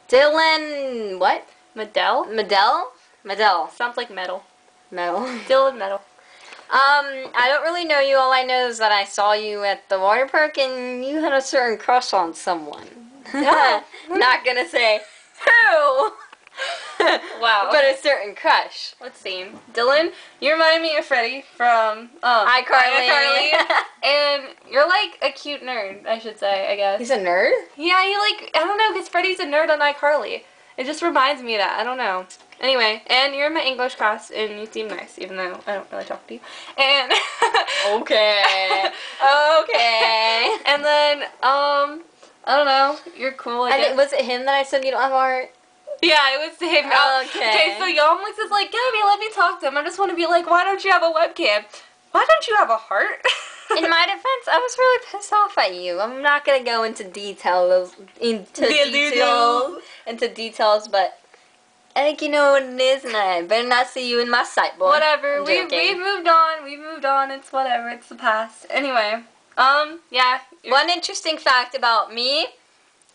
Dylan, what? Medell? Medell. Sounds like metal. Metal. Dylan Metal. I don't really know you. All I know is that I saw you at the water park and you had a certain crush on someone. No. Not gonna say who. Wow. But a certain crush. Let's see. Dylan, you remind me of Freddie from iCarly. And you're like a cute nerd, I should say, I guess. He's a nerd? Yeah, you like, I don't know, because Freddie's a nerd on iCarly. It just reminds me of that. I don't know. Anyway, and you're in my English class, and you seem nice, even though I don't really talk to you. And Okay. Okay. And then, I don't know. You're cool. I guess. Was it him that I said you don't have heart? Yeah, it was him. Okay. So Yomlix is like, Gabby, let me talk to him. I just want to be like, why don't you have a webcam? Why don't you have a heart? In my defense, I was really pissed off at you. I'm not gonna go into details, but I think you know what it is, and I better not see you in my sight, boy. Whatever. We moved on. We moved on. It's whatever. It's the past. Anyway, yeah. One interesting fact about me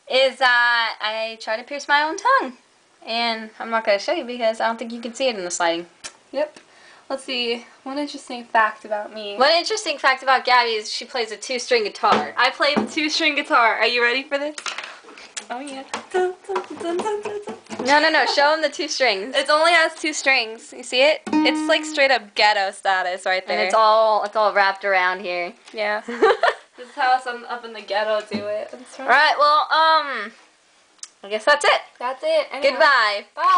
is that I try to pierce my own tongue, and I'm not gonna show you because I don't think you can see it in the sliding. Yep. Let's see. One interesting fact about me. One interesting fact about Gabby is she plays a 2-string guitar. I play the 2-string guitar. Are you ready for this? Oh yeah. No. Show him the 2 strings. It only has 2 strings. You see it? It's like straight up ghetto status right there. And it's all wrapped around here. Yeah. This is how us up in the ghetto do it. Alright, well, I guess that's it. That's it. Anyway. Goodbye. Bye.